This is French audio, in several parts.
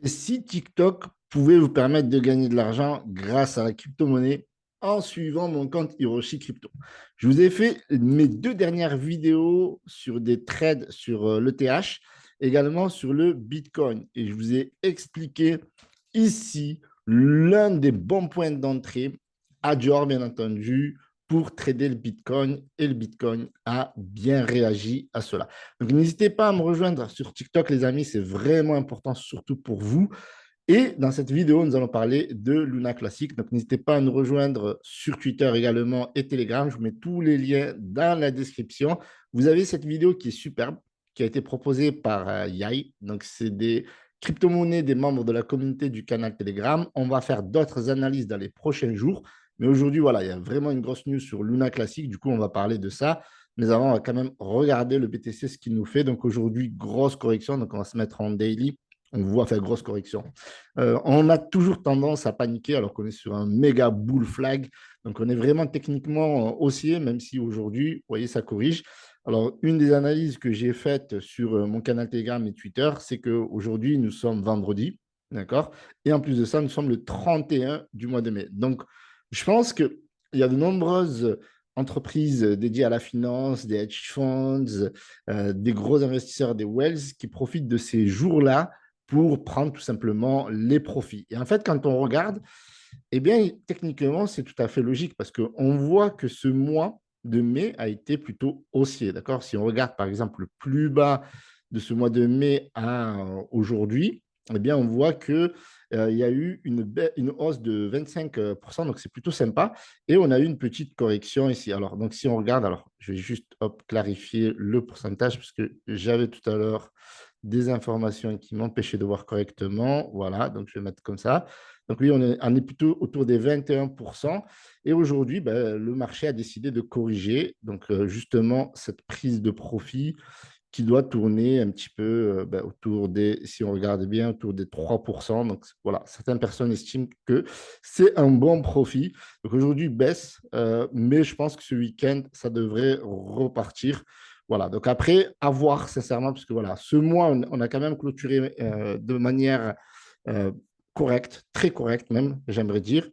Si TikTok pouvait vous permettre de gagner de l'argent grâce à la crypto-monnaie en suivant mon compte Hiroshi Crypto. Je vous ai fait mes deux dernières vidéos sur des trades sur l'ETH, également sur le Bitcoin. Et je vous ai expliqué ici l'un des bons points d'entrée à Dior, bien entendu, pour trader le Bitcoin. Et le Bitcoin a bien réagi à cela. Donc, n'hésitez pas à me rejoindre sur TikTok, les amis. C'est vraiment important, surtout pour vous. Et dans cette vidéo, nous allons parler de Luna Classic. Donc, n'hésitez pas à nous rejoindre sur Twitter également et Telegram. Je vous mets tous les liens dans la description. Vous avez cette vidéo qui est superbe, qui a été proposée par Yai. Donc, c'est des crypto-monnaies des membres de la communauté du canal Telegram. On va faire d'autres analyses dans les prochains jours. Mais aujourd'hui, voilà, il y a vraiment une grosse news sur Luna Classic. Du coup, on va parler de ça. Mais avant, on va quand même regarder le BTC, ce qu'il nous fait. Donc aujourd'hui, grosse correction. Donc on va se mettre en daily. On voit faire grosse correction. On a toujours tendance à paniquer alors qu'on est sur un méga bull flag. Donc on est vraiment techniquement haussier, même si aujourd'hui, vous voyez, ça corrige. Alors, une des analyses que j'ai faites sur mon canal Telegram et Twitter, c'est qu'aujourd'hui, nous sommes vendredi, d'accord? Et en plus de ça, nous sommes le 31 du mois de mai. Donc, je pense qu'il y a de nombreuses entreprises dédiées à la finance, des hedge funds, des gros investisseurs, des wells qui profitent de ces jours-là pour prendre tout simplement les profits. Et en fait, quand on regarde, eh bien, techniquement, c'est tout à fait logique parce qu'on voit que ce mois de mai a été plutôt haussier, d'accord? Si on regarde, par exemple, le plus bas de ce mois de mai à aujourd'hui, eh bien, on voit que il y a eu une hausse de 25%, donc c'est plutôt sympa. Et on a eu une petite correction ici. Alors, donc, si on regarde, alors, je vais juste clarifier le pourcentage parce que j'avais tout à l'heure des informations qui m'empêchaient de voir correctement. Voilà, donc je vais mettre comme ça. Donc oui, on est plutôt autour des 21%. Et aujourd'hui, ben, le marché a décidé de corriger. Donc justement, cette prise de profit qui doit tourner un petit peu ben, autour des, si on regarde bien, autour des 3%. Donc voilà, certaines personnes estiment que c'est un bon profit. Donc aujourd'hui, baisse, mais je pense que ce week-end, ça devrait repartir. Voilà, donc après, à voir sincèrement, parce que voilà, ce mois, on a quand même clôturé de manière euh, correcte, très correcte même, j'aimerais dire.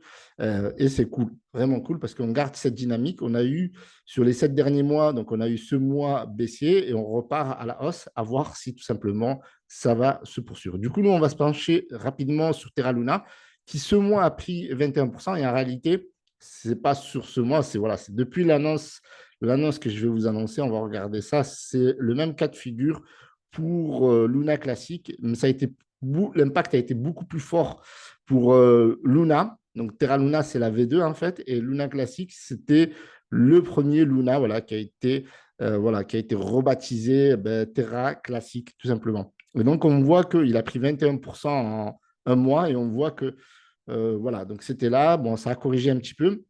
Et c'est cool, vraiment cool, parce qu'on garde cette dynamique. On a eu, sur les 7 derniers mois, donc on a eu ce mois baissier et on repart à la hausse, à voir si tout simplement ça va se poursuivre. Du coup, nous, on va se pencher rapidement sur Terra Luna, qui ce mois a pris 21%. Et en réalité, ce n'est pas sur ce mois, c'est voilà, c'est depuis l'annonce que je vais vous annoncer, on va regarder ça. C'est le même cas de figure pour Luna Classique, mais ça a été l'impact a été beaucoup plus fort pour Luna. Donc Terra Luna, c'est la V2 en fait, et Luna Classic, c'était le premier Luna voilà, qui a été rebaptisé ben, Terra Classic, tout simplement. Et donc on voit qu'il a pris 21% en un mois, et on voit que voilà, donc c'était là, bon, ça a corrigé un petit peu.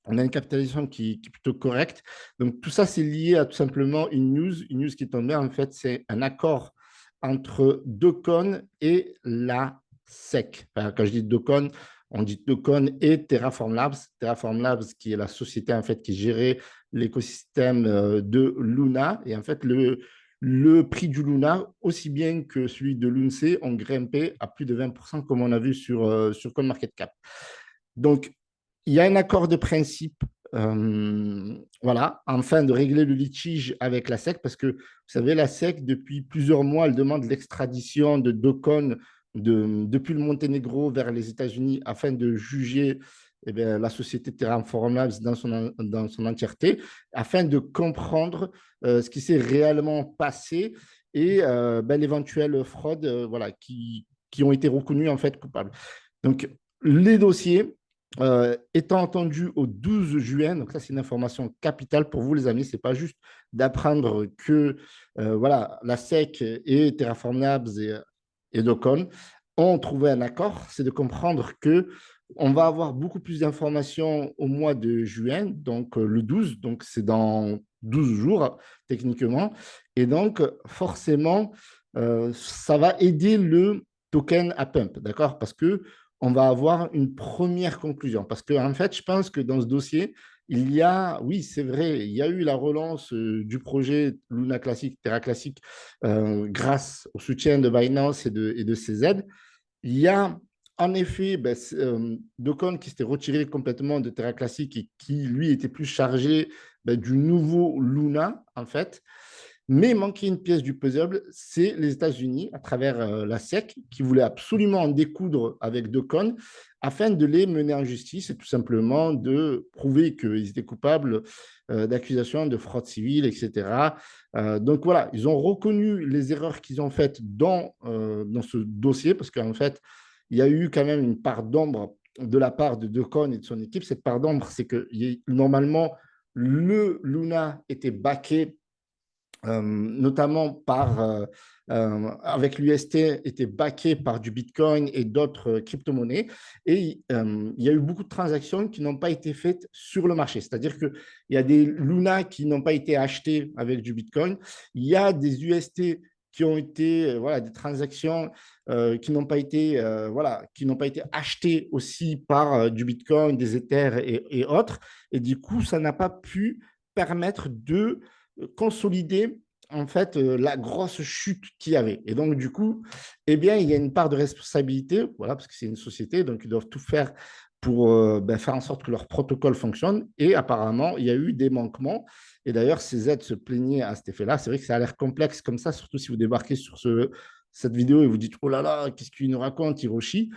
On a une capitalisation qui est plutôt correcte. Donc, tout ça, c'est lié à tout simplement une news qui est tombée. En fait, c'est un accord entre Docon et la SEC. Enfin, quand je dis Docon, on dit Docon et Terraform Labs. Terraform Labs, qui est la société en fait qui gérait l'écosystème de Luna. Et en fait, le prix du Luna, aussi bien que celui de l'UNC, ont grimpé à plus de 20%, comme on a vu sur CoinMarketCap. Donc, il y a un accord de principe, voilà, afin de régler le litige avec la SEC, parce que vous savez, la SEC, depuis plusieurs mois, elle demande l'extradition de Docon depuis le Monténégro vers les États-Unis afin de juger eh bien, la société Terraform Labs dans son entièreté, afin de comprendre ce qui s'est réellement passé et ben, l'éventuelle fraude voilà, qui ont été reconnus en fait coupables. Donc, les dossiers étant entendu au 12 juin, donc ça c'est une information capitale pour vous les amis, c'est pas juste d'apprendre que voilà, la SEC et Terraform Labs et Docon ont trouvé un accord, c'est de comprendre que on va avoir beaucoup plus d'informations au mois de juin, donc le 12, donc c'est dans 12 jours techniquement, et donc forcément ça va aider le token à pump, d'accord? Parce que on va avoir une première conclusion. Parce qu'en fait, je pense que dans ce dossier, il y a, oui, c'est vrai, il y a eu la relance du projet Luna Classic, Terra Classic, grâce au soutien de Binance et de ses aides. Il y a en effet Docon qui s'était retiré complètement de Terra Classic et qui, lui, était plus chargé du nouveau Luna, en fait. Mais il manquait une pièce du puzzle, c'est les États-Unis, à travers la SEC, qui voulait absolument en découdre avec Docon afin de les mener en justice et tout simplement de prouver qu'ils étaient coupables d'accusations de fraude civile, etc. Donc voilà, ils ont reconnu les erreurs qu'ils ont faites dans ce dossier, parce qu'en fait, il y a eu quand même une part d'ombre de la part de Docon et de son équipe. Cette part d'ombre, c'est que normalement, le Luna était backé notamment avec l'UST, était backé par du Bitcoin et d'autres crypto-monnaies. Et il y a eu beaucoup de transactions qui n'ont pas été faites sur le marché. C'est-à-dire qu'il y a des Luna qui n'ont pas été achetés avec du Bitcoin. Il y a des UST qui ont été des transactions qui n'ont pas été qui n'ont pas été achetées aussi par du Bitcoin, des Ethers et autres. Et du coup, ça n'a pas pu permettre de consolider en fait la grosse chute qu'il y avait. Et donc, du coup, eh bien, il y a une part de responsabilité, voilà, parce que c'est une société, donc ils doivent tout faire pour faire en sorte que leur protocole fonctionne. Et apparemment, il y a eu des manquements. Et d'ailleurs, ces aides se plaignaient à cet effet-là. C'est vrai que ça a l'air complexe comme ça, surtout si vous débarquez sur cette vidéo et vous dites, oh là là, qu'est-ce qu'il nous raconte, Hiroshi?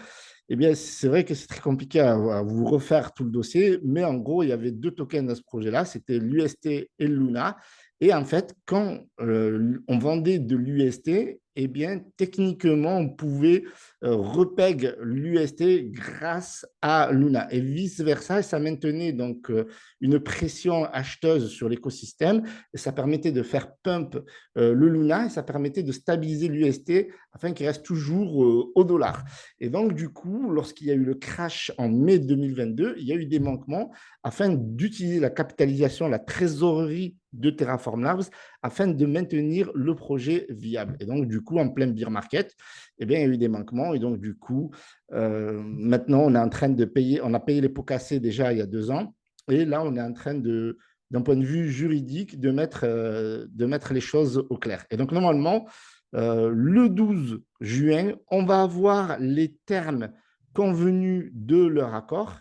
Eh bien, c'est vrai que c'est très compliqué à vous refaire tout le dossier, mais en gros, il y avait deux tokens dans ce projet-là, c'était l'UST et le Luna. Et en fait, quand on vendait de l'UST, eh bien, techniquement, on pouvait repeg l'UST grâce à Luna et vice-versa. Et ça maintenait donc une pression acheteuse sur l'écosystème et ça permettait de faire pump le Luna et ça permettait de stabiliser l'UST afin qu'il reste toujours au dollar. Et donc, du coup, lorsqu'il y a eu le crash en mai 2022, il y a eu des manquements afin d'utiliser la capitalisation, la trésorerie de Terraform Labs afin de maintenir le projet viable. Et donc, du coup, en plein bear market, eh bien, il y a eu des manquements. Et donc, du coup, maintenant, on est en train de payer, on a payé les pots cassés déjà il y a 2 ans. Et là, on est en train d'un point de vue juridique, de mettre les choses au clair. Et donc, normalement, le 12 juin, on va avoir les termes convenus de leur accord.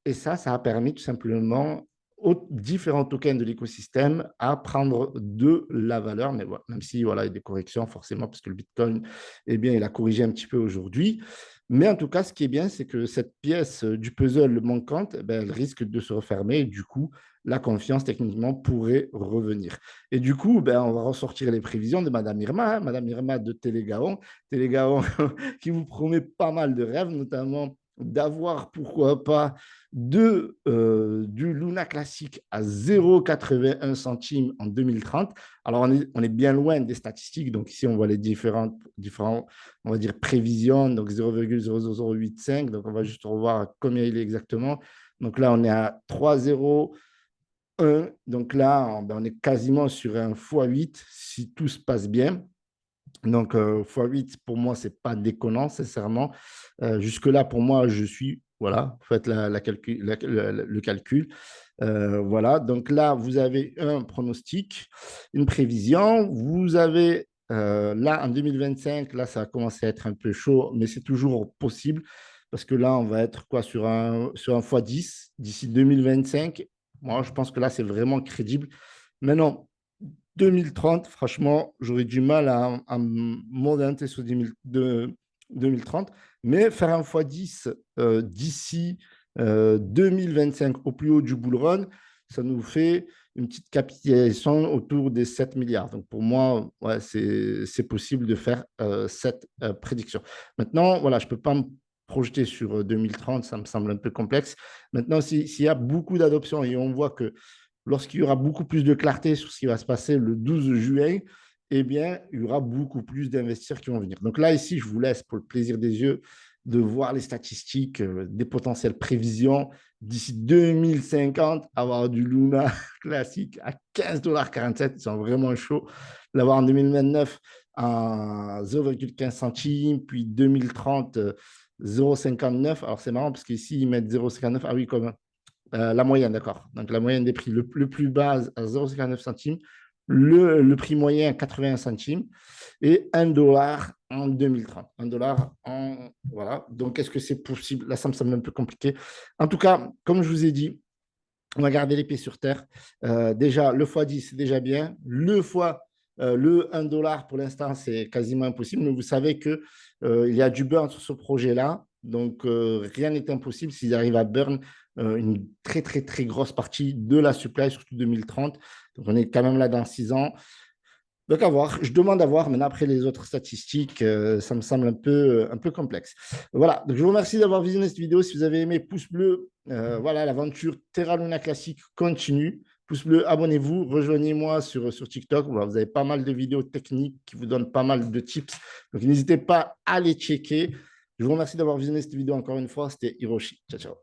Et ça a permis tout simplement aux différents tokens de l'écosystème à prendre de la valeur. Mais voilà, même si voilà, il y a des corrections forcément, parce que le Bitcoin, eh bien, il a corrigé un petit peu aujourd'hui. Mais en tout cas, ce qui est bien, c'est que cette pièce du puzzle manquante, eh bien, elle risque de se refermer. Et du coup, la confiance techniquement pourrait revenir. Et du coup, ben, on va ressortir les prévisions de Madame Irma, Madame Irma de Télégaon, Télégaon qui vous promet pas mal de rêves, notamment d'avoir, pourquoi pas, du Luna classique à 0,81 centimes en 2030. Alors, on est bien loin des statistiques. Donc, ici, on voit les différents on va dire, prévisions. Donc, 0,0085. Donc, on va juste revoir combien il est exactement. Donc là, on est à 3,0. Donc là, on est quasiment sur un x8 si tout se passe bien. Donc, x8, pour moi, ce n'est pas déconnant, sincèrement. Jusque-là, pour moi, je suis, voilà, faites le calcul. Voilà, donc là, vous avez un pronostic, une prévision. Vous avez, là, en 2025, là, ça a commencé à être un peu chaud, mais c'est toujours possible parce que là, on va être quoi sur un x10 d'ici 2025. Moi, je pense que là, c'est vraiment crédible. Maintenant, 2030, franchement, j'aurais du mal à m'orienter sur 2030, mais faire un x10 d'ici 2025 au plus haut du bull run, ça nous fait une petite capitalisation autour des 7 milliards. Donc pour moi, ouais, c'est possible de faire cette prédiction. Maintenant, voilà, je ne peux pas me projeter sur 2030, ça me semble un peu complexe. Maintenant, s'il y a beaucoup d'adoption et on voit que lorsqu'il y aura beaucoup plus de clarté sur ce qui va se passer le 12 juin, eh bien, il y aura beaucoup plus d'investisseurs qui vont venir. Donc là, ici, je vous laisse pour le plaisir des yeux de voir les statistiques des potentielles prévisions. D'ici 2050, avoir du Luna classique à 15,47 $, ils sont vraiment chauds. L'avoir en 2029 à 0,15 centimes, puis 2030, 0,59. Alors c'est marrant parce qu'ici, ils mettent 0,59. Ah oui, comme la moyenne, d'accord. Donc, la moyenne des prix le plus bas à 0,59 centimes. le prix moyen à 81 centimes et 1 dollar en 2030. 1 dollar en. Voilà. Donc, est-ce que c'est possible? Là, ça me semble un peu compliqué. En tout cas, comme je vous ai dit, on va garder les pieds sur terre. Déjà, le x10, c'est déjà bien. Le 1 dollar, pour l'instant, c'est quasiment impossible. Mais vous savez qu'il il y a du burn sur ce projet-là. Donc, rien n'est impossible s'ils arrivent à burn une très, très, très grosse partie de la supply, surtout 2030. Donc, on est quand même là dans 6 ans. Donc, à voir. Je demande à voir. Maintenant, après les autres statistiques, ça me semble un peu complexe. Voilà. Donc, je vous remercie d'avoir visionné cette vidéo. Si vous avez aimé, pouce bleu. Voilà, l'aventure Terra Luna classique continue. Pouce bleu, abonnez-vous. Rejoignez-moi sur TikTok. Voilà, vous avez pas mal de vidéos techniques qui vous donnent pas mal de tips. Donc, n'hésitez pas à les checker. Je vous remercie d'avoir visionné cette vidéo encore une fois. C'était Hiroshi. Ciao, ciao.